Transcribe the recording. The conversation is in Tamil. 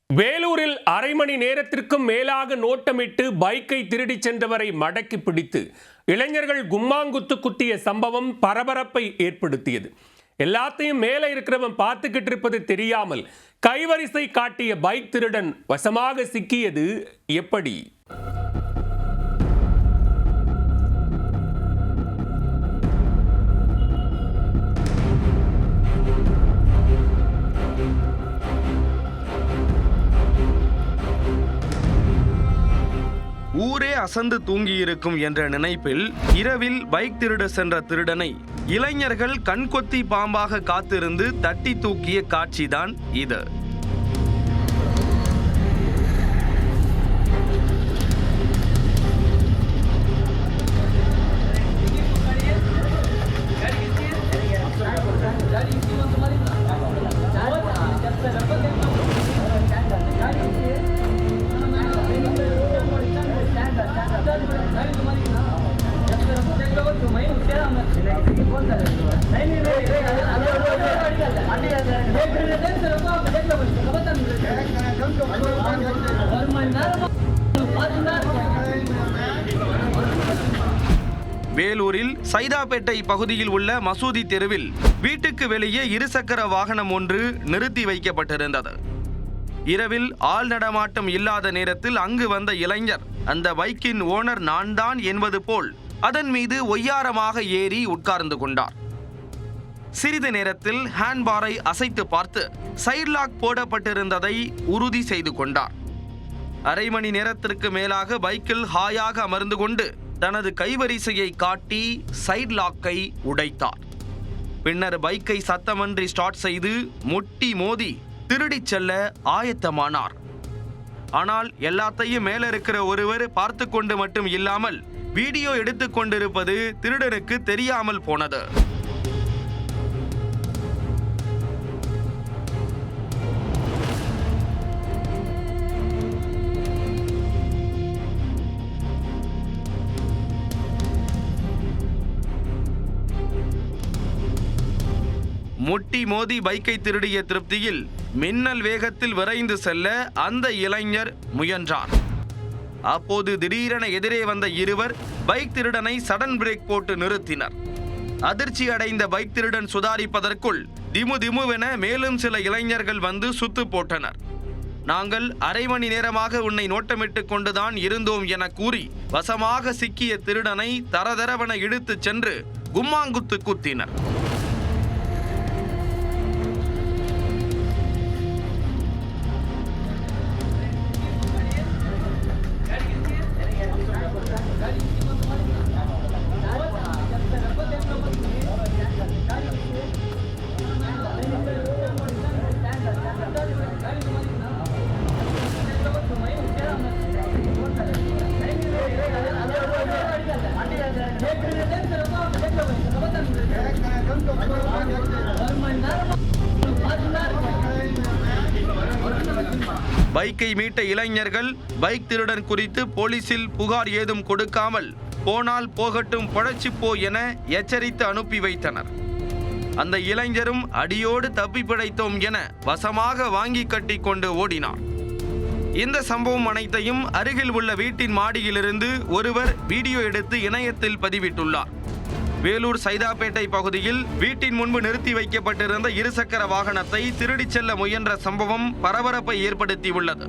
வேலூரில் அரை மணி நேரத்திற்கும் மேலாக நோட்டமிட்டு பைக்கை திருடிச் சென்றவரை மடக்கி பிடித்து இளைஞர்கள் கும்மாங்குத்து குத்திய சம்பவம் பரபரப்பை ஏற்படுத்தியது. எல்லாத்தையும் மேலே இருக்கிறவன் பார்த்துக்கிட்டு இருப்பது தெரியாமல் கைவரிசை காட்டிய பைக் திருடன் வசமாக சிக்கியது எப்படி? ஊரே அசந்து தூங்கியிருக்கும் என்ற நினைப்பில் இரவில் பைக் திருட சென்ற திருடனை இளைஞர்கள் கண்கொத்தி பாம்பாக காத்திருந்து தட்டி தூக்கிய காட்சிதான் இது. வேலூரில் சைதாப்பேட்டை பகுதியில் உள்ள மசூதி தெருவில் வீட்டுக்கு வெளியே இருசக்கர வாகனம் ஒன்று நிறுத்தி வைக்கப்பட்டிருந்தது. இரவில் ஆள் நடமாட்டம் இல்லாத நேரத்தில் அங்கு வந்த இளைஞர் அந்த பைக்கின் ஓனர் நான் தான் என்பது போல் அதன் மீது ஒய்யாரமாக ஏறி உட்கார்ந்து கொண்டார். சிறிது நேரத்தில் ஹேண்ட்பாரை அசைத்து பார்த்து சைட் லாக் போடப்பட்டிருந்ததை உறுதி செய்து கொண்டார். அரை மணி நேரத்திற்கு மேலாக பைக்கில் ஹாயாக அமர்ந்து கொண்டு தனது கைவரிசையை காட்டி சைட் லாக்கை உடைத்தார். பின்னர் பைக்கை சத்தமின்றி ஸ்டார்ட் செய்து முட்டி மோதி திருடிச் செல்ல ஆயத்தமானார். ஆனால் எல்லாத்தையும் மேல இருக்கிற ஒருவர் பார்த்து கொண்டு மட்டும் இல்லாமல் வீடியோ எடுத்துக் கொண்டிருப்பது திருடனுக்கு தெரியாமல் போனது. முட்டி மோதி பைக்கை திருடிய திருப்தியில் மின்னல் வேகத்தில் விரைந்து செல்ல அந்த இளைஞர் முயன்றார். அப்போது திடீரென எதிரே வந்த இருவர் பைக் திருடனை சடன் பிரேக் போட்டு நிறுத்தினர். அதிர்ச்சி அடைந்த பைக் திருடன் சுதாரிப்பதற்குள் திமு திமுவென மேலும் சில இளைஞர்கள் வந்து சுத்து போட்டனர். நாங்கள் அரை மணி நேரமாக உன்னை நோட்டமிட்டு கொண்டுதான் இருந்தோம் என கூறி வசமாக சிக்கிய திருடனை தரதரவென இழுத்துச் சென்று கும்மாங்குத்து குத்தினர். பைக்கை மீட்ட இளைஞர்கள் பைக் திருடன் குறித்து போலீசில் புகார் ஏதும் கொடுக்காமல் போனால் போகட்டும் பொழைச்சிப்போ என எச்சரித்து அனுப்பி வைத்தனர். அந்த இளைஞரும் அடியோடு தப்பி பிழைத்தோம் என வசமாக வாங்கி கட்டி கொண்டு ஓடினார். இந்த சம்பவம் அனைத்தையும் அருகில் உள்ள வீட்டின் மாடியிலிருந்து ஒருவர் வீடியோ எடுத்து இணையத்தில் பதிவிட்டுள்ளார். வேலூர் சைதாப்பேட்டை பகுதியில் வீட்டின் முன்பு நிறுத்தி வைக்கப்பட்டிருந்த இருசக்கர வாகனத்தை திருடிச் செல்ல முயன்ற சம்பவம் பரபரப்பை ஏற்படுத்தியுள்ளது.